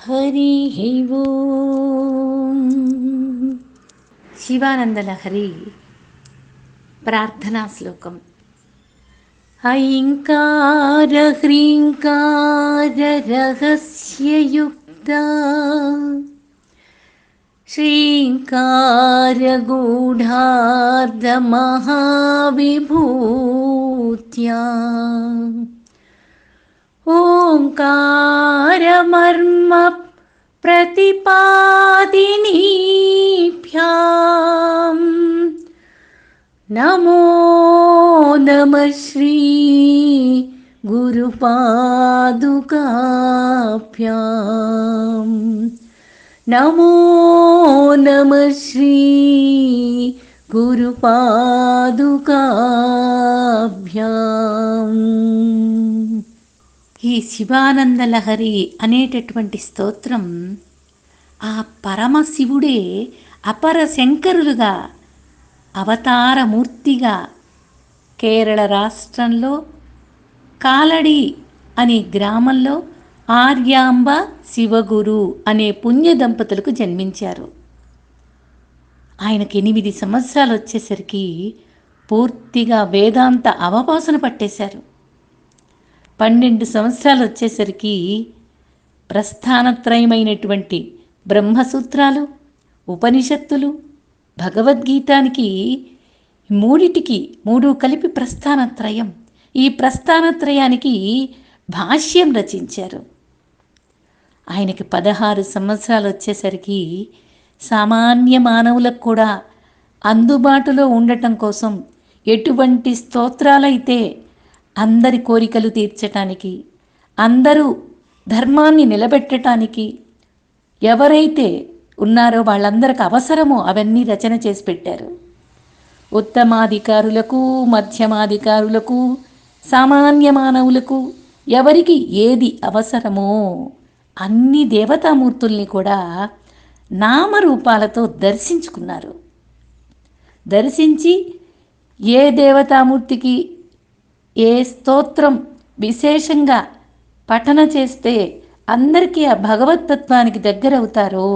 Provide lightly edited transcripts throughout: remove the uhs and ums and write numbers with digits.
హరి ఓం. శివానందలహరి ప్రార్థనా శ్లోకం. ఐంకార హ్రీంకార రహస్యయుక్త శ్రీంకార గూఢార్ధ మహావిభూత్యా ఓంకారమర్మ ప్రతిపాదినీభ్యాం నమో నమః శ్రీ గురుపాదుకాభ్యాం నమో నమః శ్రీ గురుపాదుకాభ్యాం. ఈ శివానందలహరి అనేటటువంటి స్తోత్రం ఆ పరమశివుడే అపర శంకరులుగా అవతారమూర్తిగా కేరళ రాష్ట్రంలో కాలడి అనే గ్రామంలో ఆర్యాంబ శివగురు అనే పుణ్య దంపతులకు జన్మించారు. ఆయనకి 8 సంవత్సరాలు వచ్చేసరికి పూర్తిగా వేదాంత అవపోసన పట్టేశారు. 12 సంవత్సరాలు వచ్చేసరికి ప్రస్థానత్రయమైనటువంటి బ్రహ్మసూత్రాలు, ఉపనిషత్తులు, భగవద్గీతానికి మూడు కలిపి ప్రస్థానత్రయం. ఈ ప్రస్థానత్రయానికి భాష్యం రచించారు. ఆయనకి 16 సంవత్సరాలు వచ్చేసరికి సామాన్య మానవులకు కూడా అందుబాటులో ఉండటం కోసం ఎటువంటి స్తోత్రాలైతే అందరి కోరికలు తీర్చటానికి, అందరూ ధర్మాన్ని నిలబెట్టడానికి ఎవరైతే ఉన్నారో వాళ్ళందరికి అవసరమో అవన్నీ రచన చేసి పెట్టారు. ఉత్తమాధికారులకు, మధ్యమాధికారులకు, సామాన్య మానవులకు ఎవరికి ఏది అవసరమో అన్ని దేవతామూర్తుల్ని కూడా నామరూపాలతో దర్శించుకున్నారు. దర్శించి ఏ దేవతామూర్తికి ఏ స్తోత్రం విశేషంగా పఠన చేస్తే అందరికీ ఆ భగవతత్వానికి దగ్గరవుతారో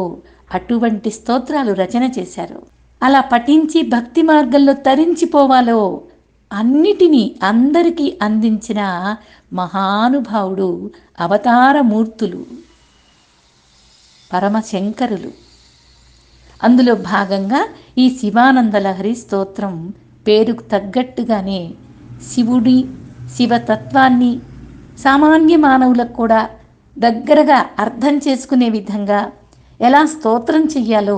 అటువంటి స్తోత్రాలు రచన చేశారు. అలా పఠించి భక్తి మార్గంలో తరించిపోవాలో అన్నిటినీ అందరికీ అందించిన మహానుభావుడు అవతారమూర్తులు పరమశంకరులు. అందులో భాగంగా ఈ శివానందలహరి స్తోత్రం పేరుకు తగ్గట్టుగానే శివుడి శివతత్వాన్ని సామాన్య మానవులకు కూడా దగ్గరగా అర్థం చేసుకునే విధంగా ఎలా స్తోత్రం చెయ్యాలో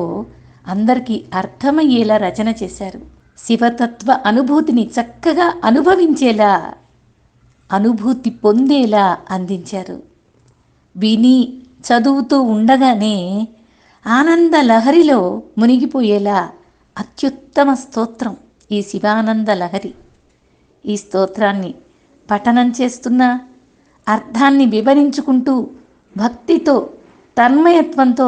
అందరికీ అర్థమయ్యేలా రచన చేశారు. శివతత్వ అనుభూతిని చక్కగా అనుభవించేలా, అనుభూతి పొందేలా అందించారు. విని చదువుతూ ఉండగానే ఆనంద లహరిలో మునిగిపోయేలా అత్యుత్తమ స్తోత్రం ఈ శివానంద లహరి. ఈ స్తోత్రాన్ని పఠనం చేస్తున్నా, అర్థాన్ని వివరించుకుంటూ భక్తితో తన్మయత్వంతో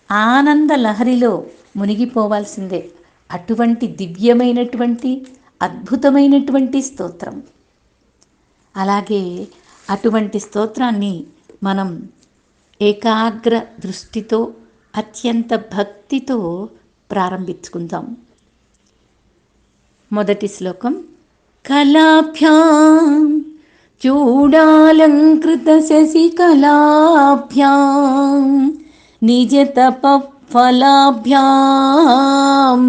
ఆనంద లహరిలో మునిగిపోవాల్సిందే. అటువంటి దివ్యమైనటువంటి అద్భుతమైనటువంటి స్తోత్రం. అలాగే అటువంటి స్తోత్రాన్ని మనం ఏకాగ్ర దృష్టితో అత్యంత భక్తితో ప్రారంభించుకుందాం. మొదటి శ్లోకం. కళాభ్యాం చూడాలంకృత శశికళాభ్యాం నిజతపఫలాభ్యాం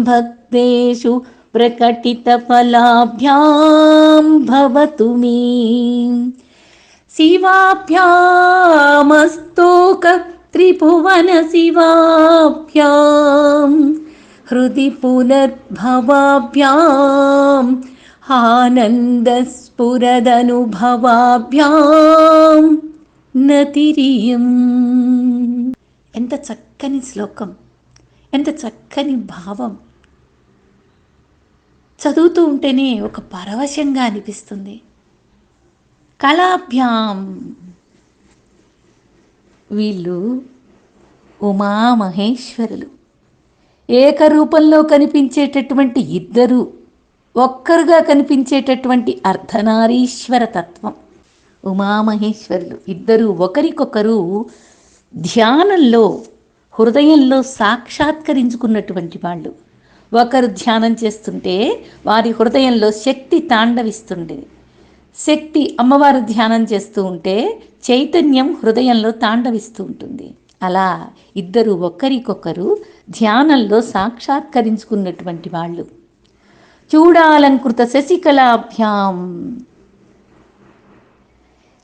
భక్తేషు ప్రకటితఫలాభ్యాం భవతు మే శివాభ్యామస్తోక త్రిభువన శివాభ్యాం హృది పునర్భవాభ్యాం ఆనందస్ఫురదనుభవాభ్యాం నతిరియం. ఎంత చక్కని శ్లోకం, ఎంత చక్కని భావం. చదువుతూ ఉంటేనే ఒక పరవశంగా అనిపిస్తుంది. కళాభ్యాం, వీళ్ళు ఉమామహేశ్వరులు. ఏకరూపంలో కనిపించేటటువంటి ఇద్దరు, ఒక్కరుగా కనిపించేటటువంటి అర్ధనారీశ్వర తత్వం. ఉమామహేశ్వరులు ఇద్దరు ఒకరికొకరు ధ్యానంలో హృదయంలో సాక్షాత్కరించుకున్నటువంటి వాళ్ళు. ఒకరు ధ్యానం చేస్తుంటే వారి హృదయంలో శక్తి తాండవిస్తుంది. శక్తి అమ్మవారు ధ్యానం చేస్తూ ఉంటే చైతన్యం హృదయంలో తాండవిస్తూ ఉంటుంది. అలా ఇద్దరు ఒకరికొకరు ధ్యానంలో సాక్షాత్కరించుకున్నటువంటి వాళ్ళు. చూడాలంకృత శశికళాభ్యాం,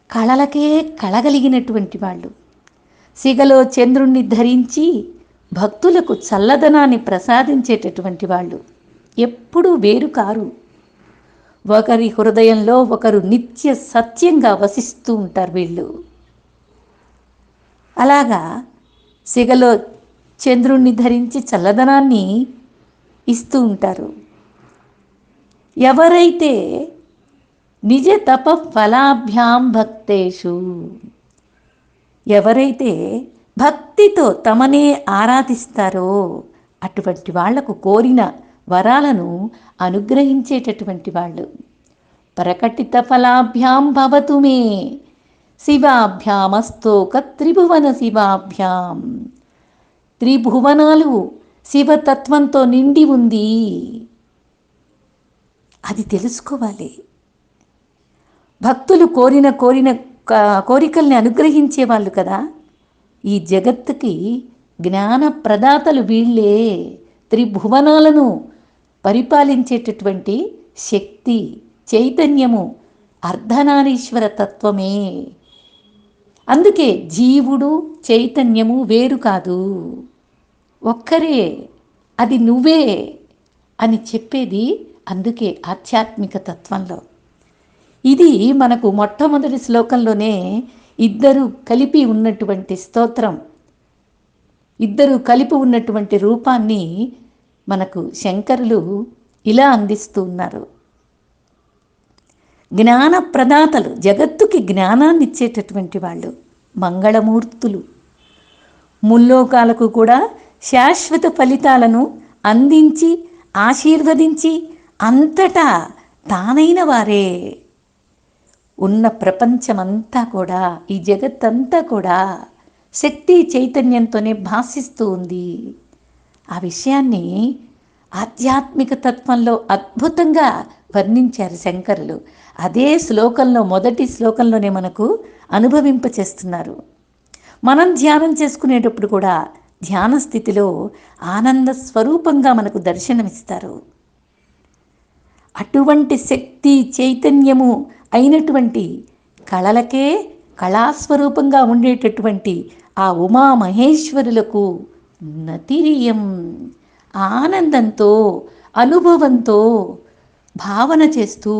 కళలకే కళగలిగినటువంటి వాళ్ళు. సిగలో చంద్రుణ్ణి ధరించి భక్తులకు చల్లదనాన్ని ప్రసాదించేటటువంటి వాళ్ళు. ఎప్పుడూ వేరు కారు. ఒకరి హృదయంలో ఒకరు నిత్య సత్యంగా వసిస్తూ ఉంటారు వీళ్ళు. అలాగా సిగలో చంద్రుణ్ణి ధరించి చల్లదనాన్ని ఇస్తూ ఉంటారు. ఎవరైతే నిజ తప ఫలాభ్యాం భక్తేషు, ఎవరైతే భక్తితో తమనే ఆరాధిస్తారో అటువంటి వాళ్లకు కోరిన వరాలను అనుగ్రహించేటటువంటి వాళ్ళు. ప్రకటిత ఫలాభ్యాం భవతు మే శివాభ్యామస్తోక త్రిభువన శివాభ్యాం. త్రిభువనాలు శివతత్వంతో నిండి ఉంది. అది తెలుసుకోవాలి. భక్తులు కోరిన కోరికల్ని అనుగ్రహించే వాళ్ళు కదా. ఈ జగత్తుకి జ్ఞాన ప్రదాతలు వీళ్ళే. త్రిభువనాలను పరిపాలించేటటువంటి శక్తి, చైతన్యము అర్ధనారీశ్వర తత్వమే. అందుకే జీవుడు చైతన్యము వేరు కాదు, ఒక్కరే, అది నువ్వే అని చెప్పేది. అందుకే ఆధ్యాత్మిక తత్వంలో ఇది మనకు మొట్టమొదటి శ్లోకంలోనే ఇద్దరు కలిపి ఉన్నటువంటి స్తోత్రం, ఇద్దరు కలిపి ఉన్నటువంటి రూపాన్ని మనకు శంకరులు ఇలా అందిస్తూ ఉన్నారు. జ్ఞాన ప్రదాతలు, జగత్తుకి జ్ఞానాన్ని ఇచ్చేటటువంటి వాళ్ళు, మంగళమూర్తులు, ముల్లోకాలకు కూడా శాశ్వత ఫలితాలను అందించి ఆశీర్వదించి అంతటా తానైన వారే. ఉన్న ప్రపంచమంతా కూడా, ఈ జగత్తంతా కూడా శక్తి చైతన్యంతోనే భాషిస్తూ ఉంది. ఆ విషయాన్ని ఆధ్యాత్మిక తత్వంలో అద్భుతంగా వర్ణించారు శంకరులు. అదే శ్లోకంలో, మొదటి శ్లోకంలోనే మనకు అనుభవింపచేస్తున్నారు. మనం ధ్యానం చేసుకునేటప్పుడు కూడా ధ్యాన స్థితిలో ఆనంద స్వరూపంగా మనకు దర్శనమిస్తారు. అటువంటి శక్తి చైతన్యము అయినటువంటి కళలకే కళాస్వరూపంగా ఉండేటటువంటి ఆ ఉమామహేశ్వరులకు నతిరియం, ఆనందంతో అనుభవంతో భావన చేస్తూ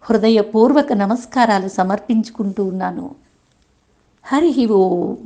హృదయపూర్వక నమస్కారాలు సమర్పించుకుంటూ ఉన్నాను. హరి ఓం.